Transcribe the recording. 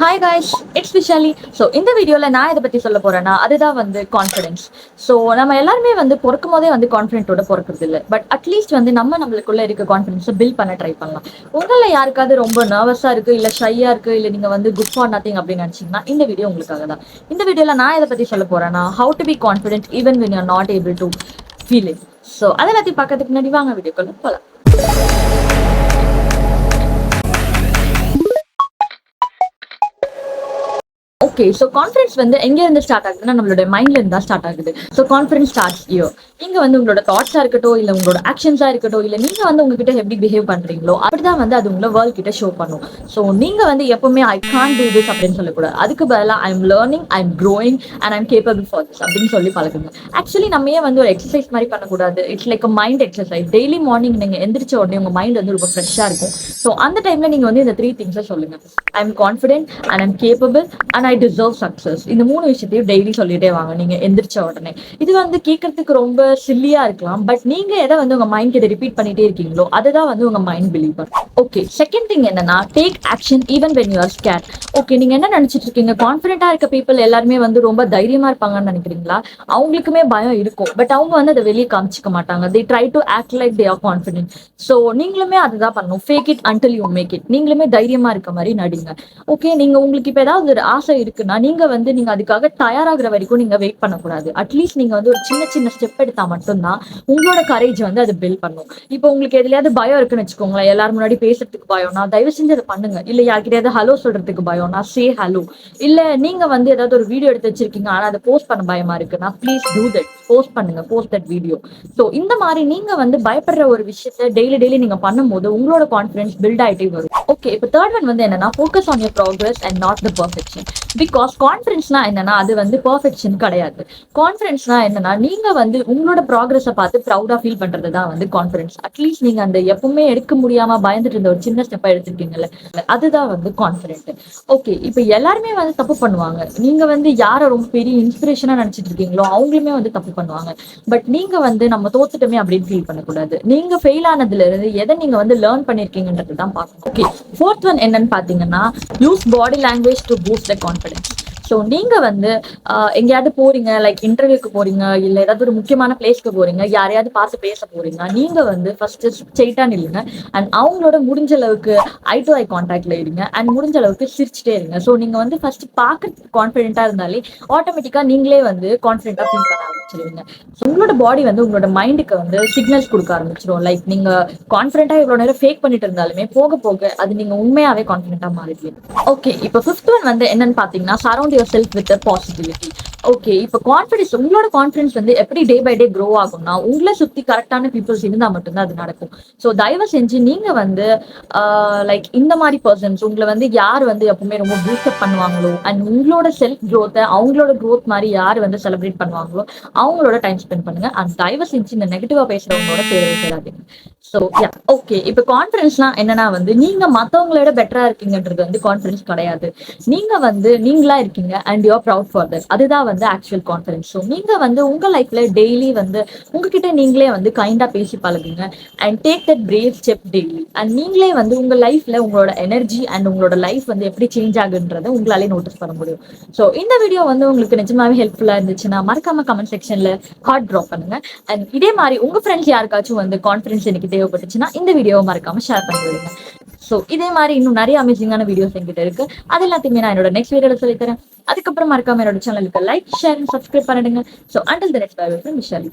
Hi guys, it's Vishali. So இந்த வீடியோவில் நான் இதை பற்றி சொல்ல போகிறேன்னா அதுதான் வந்து கான்ஃபிடென்ஸ். ஸோ நம்ம எல்லாருமே வந்து பிறக்கும் போதே வந்து கான்ஃபிடென்ட்டோட பிறக்கிறது இல்லை. பட் அட்லீஸ்ட் வந்து நம்மளுக்குள்ள இருக்க கான்ஃபிடென்ஸை பில்ட் பண்ண ட்ரை பண்ணலாம். உங்களில் யாருக்காவது ரொம்ப நர்வஸாக இருக்குது, இல்லை ஷையாக இருக்குது, இல்லை நீங்கள் வந்து குட் ஃபார் நத்திங் அப்படின்னு நினச்சிங்கன்னா இந்த வீடியோ உங்களுக்காக தான். இந்த வீடியோவில் நான் இதை பற்றி சொல்ல போகிறேன்னா how to be confident even when you R not able to feel it. So அதை எல்லாத்தையும் பார்க்கறதுக்கு முன்னாடி வாங்க வீடியோக்குள்ள போகலாம். ஓகே, ஸோ கான்ஃபிடன்ஸ் வந்து எங்கேருந்து ஸ்டார்ட் ஆகுதுன்னா நம்மளோட மைண்ட்ல இருந்து தான் ஸ்டார்ட் ஆகுது. So confidence starts here. இங்க வந்து உங்களோட தாட்ஸா இருக்கட்டும், இல்லை உங்களோட ஆக்ஷன்ஸா இருக்கட்டும், இல்லை நீங்க வந்து உங்ககிட்ட எப்படி பிஹேவ் பண்றீங்களோ அப்படிதான் வந்து அது உங்களை வேர்ல்ட் கிட்ட ஷோ பண்ணும். ஸோ நீங்க வந்து எப்பவுமே ஐ கான் டூ திஸ் அப்படின்னு சொல்லக்கூடாது. அதுக்கு பதிலாக I am learning, I am growing and I am capable for this அப்படின்னு சொல்லி பழகுங்க. ஆக்சுவலி நம்ம ஏன் வந்து ஒரு எக்ஸசைஸ் மாதிரி பண்ணக்கூடாது? It's like a mind exercise. Daily morning நீங்க எந்திரிச்ச உடனே உங்க மைண்ட் வந்து ரொம்ப ஃப்ரெஷ்ஷா இருக்கும். ஸோ அந்த டைம்ல நீங்க வந்து இந்த 3 திங்ஸை சொல்லுங்க. I am confident and I am capable and I deserve success. இந்த 3 விஷயத்தையும் டெய்லி சொல்லிட்டே வாங்க நீங்க எந்திரிச்ச உடனே. இது வந்து கேட்கறதுக்கு ரொம்ப சில்லியா இருக்கலாம், பட் நீங்க எதை வந்து உங்க மைண்ட் கிட்ட ரிப்பீட் பண்ணிட்டே இருக்கீங்களோ அதுதான் வந்து உங்க மைண்ட் பிலீவ் பண்ணும். ஓகே, செகண்ட் திங் என்னன்னா take action even when you are scared. Okay, நீங்க என்ன நினைச்சிட்டு இருக்கீங்க? கான்ஃபிடென்ட்டா இருக்க பீப்புள் எல்லாருமே வந்து ரொம்ப தைரியமா இருப்பாங்கன்னு நினைக்கிறீங்களா? அவங்களுக்குமே பயம் இருக்கும், பட் அவங்க வந்து அதை வெளியே காமிச்சிக்க மாட்டாங்க. they try to act like they are confident. So நீங்களுமே அதுதான் பண்ணணும். Fake it until you make it. நீங்களுமே தைரியமா இருக்க மாதிரி நடிங்க. ஓகே, நீங்க உங்களுக்கு இப்ப ஏதாவது ஒரு ஆசை இருக்குன்னா நீங்க அதுக்காக தயாராகிற வரைக்கும் நீங்க வெயிட் பண்ணக்கூடாது. அட்லீஸ்ட் நீங்க வந்து ஒரு சின்ன சின்ன ஸ்டெப் எடுத்தா மட்டும்தான் உங்களோட கரேஜ் வந்து அது பில்ட் பண்ணும். இப்போ உங்களுக்கு எதுலயாவது பயம் இருக்குன்னு வச்சுக்கோங்களேன், எல்லாரும் முன்னாடி பேசுறதுக்கு பயம்னா தயவு செஞ்சு அதை பண்ணுங்க. இல்ல யார்கிட்டயாவது ஹலோ சொல்றதுக்கு பயம்னா சே ஹலோ. இல்ல நீங்க வந்து ஏதாவது ஒரு வீடியோ எடுத்து வச்சிருக்கீங்க ஆனா அதை போஸ்ட் பண்ண பயமா இருக்குன்னா ப்ளீஸ் டூ தட். போஸ்ட் பண்ணுங்க, போஸ்ட் தட் வீடியோ. ஸோ இந்த மாதிரி நீங்க வந்து பயப்படுற ஒரு விஷயத்த டெய்லி நீங்க பண்ணும்போது உங்களோட கான்ஃபிடன்ஸ் பில்ட் ஆயிட்டே வரும். ஓகே, இப்போ தேர்ட் ஒன் வந்து என்னன்னா focus on your progress and not the perfection. Because கான்ஃபிடன்ஸ்னா என்னன்னா அது வந்து பெர்ஃபெக்ஷன் கிடையாது. கான்ஃபிடன்ஸ்னா என்னன்னா நீங்க வந்து உங்களோட ப்ராக்ரஸை பார்த்து ப்ரௌடா ஃபீல் பண்றது தான் வந்து கான்ஃபிடன்ஸ். அட்லீஸ்ட் நீங்க அந்த எப்பவுமே எடுக்க முடியாம பயந்துட்டு இருந்த ஒரு சின்ன ஸ்டெப்பா எடுத்திருக்கீங்கல்ல, அதுதான் வந்து கான்ஃபிடென்ட். ஓகே, இப்போ எல்லாருமே வந்து தப்பு பண்ணுவாங்க. நீங்க வந்து யாரை ரொம்ப பெரிய இன்ஸ்பிரேஷனா நினைச்சிட்டு இருக்கீங்களோ அவங்களுமே வந்து தப்பு பண்ணுவாங்க. பட் நீங்க வந்து நம்ம தோத்துட்டோமே அப்படின்னு ஃபீல் பண்ணக்கூடாது. நீங்க ஃபெயில் ஆனதுல இருந்து எதை நீங்க வந்து லேர்ன் பண்ணிருக்கீங்கன்றது தான் பார்க்கணும். ஓகே, ஃபோர்த் ஒன் என்னன்னு பாத்தீங்கன்னா use body language to boost the confidence. So நீங்க வந்து எங்கேயாவது போறீங்க, லைக் இன்டர்வியூக்கு போறீங்க, இல்ல ஏதாவது ஒரு முக்கியமான பிளேஸ்க்கு போறீங்க, யாரையாவது பார்த்து பேச போறீங்க, நீங்க வந்து ஃபர்ஸ்ட் ஸ்ட்ரெயிட்டா நில்லுங்க. அண்ட் அவங்களோட முடிஞ்ச அளவுக்கு ஐ டு ஐ கான்டாக்ட்ல இருங்க. அண்ட் முடிஞ்ச அளவுக்கு சிரிச்சுட்டே இருங்க. ஸோ நீங்க வந்து ஃபர்ஸ்ட் பார்க்க கான்ஃபிடென்ட்டா இருந்தாலே ஆட்டோமேட்டிக்கா நீங்களே வந்து கான்ஃபிடென்ட்டா ஃபீல் பண்ண ஆரம்பிச்சிருவீங்க. உங்களோட பாடி வந்து உங்களோட மைண்டுக்கு வந்து சிக்னல்ஸ் கொடுக்க ஆரம்பிச்சிடும். லைக் நீங்க கான்ஃபிடென்ட்டா இவ்வளவு நேரம் ஃபேக் பண்ணிட்டு இருந்தாலுமே போக போக அது நீங்க உண்மையாவே கான்ஃபிடென்ட்டா மாறிடுவீங்க. ஓகே, இப்போ ஃபிஃப்த் ஒன் வந்து என்னன்னு பாத்தீங்கன்னா surround yourself with a possibility. Okay, இப்போ கான்ஃபிடன்ஸ், உங்களோட கான்ஃபிடன்ஸ் வந்து எப்படி டே பை டே க்ரோ ஆகும்னா உங்களை சுத்தி கரெக்டான பீப்புள்ஸ் இருந்தா மட்டும்தான் அது நடக்கும். ஸோ தயவு செஞ்சு நீங்க வந்து லைக் இந்த மாதிரி பர்சன்ஸ் உங்களை வந்து யார் வந்து எப்பவுமே ரொம்ப பூஸ்டப் பண்ணுவாங்களோ அண்ட் உங்களோட செல்ஃப் க்ரோத்தை அவங்களோட க்ரோத் மாதிரி யார் வந்து செலிப்ரேட் பண்ணுவாங்களோ அவங்களோட டைம் ஸ்பெண்ட் பண்ணுங்க. அண்ட் தயவு செஞ்சு இந்த நெகட்டிவா பேசுறவங்களோட சேரவே சேராதீங்க. ஸோ யா, ஓகே, இப்போ கான்ஃபிடன்ஸ்னா என்னன்னா வந்து நீங்க மற்றவங்களோட பெட்டரா இருக்கீங்கன்றது வந்து கான்ஃபிடன்ஸ் கிடையாது. நீங்க வந்து நீங்களா இருக்கீங்க and you are proud for that. அதுதான் வந்து ஆக்சுவல் கான்ஃபிடன்ஸ். ஸோ நீங்க வந்து உங்க லைஃப்ல டெய்லி வந்து உங்ககிட்ட நீங்களே வந்து கைண்டா பேசி பழகுங்க. And take that brave step daily. And நீங்களே வந்து உங்க லைஃப்ல உங்களோட எனர்ஜி அண்ட் உங்களோட லைஃப் வந்து எப்படி சேஞ்ச் ஆகுன்றதை உங்களாலே நோட்டீஸ் பண்ண முடியும். ஸோ இந்த வீடியோ வந்து உங்களுக்கு நிஜமாவே ஹெல்ப்ஃபுல்லா இருந்துச்சுன்னா மறக்காம கமெண்ட் செக்ஷன்ல ஹார்ட் ட்ராப் பண்ணுங்க. அண்ட் இதே மாதிரி உங்க ஃப்ரெண்ட்ஸ் யாருக்காச்சும் வந்து கான்ஃபிடன்ஸ் எனக்கு தேவைப்பட்டுச்சுன்னா இந்த வீடியோவை மறக்காம ஷேர் பண்ணி விடுங்க. ஸோ இதே மாதிரி இன்னும் நிறைய அமேசிங்கான வீடியோஸ் என்கிட்ட இருக்கு. அது எல்லாத்தையுமே நான் என்னோட நெக்ஸ்ட் வீடியோல சொல்லித்தரேன். அதுக்கப்புறம் மறக்காம என்னோட சேனலுக்கு லைக், ஷேர், சப்ஸ்கிரைப் பண்ணிடுங்க. So until the next video, Vishali.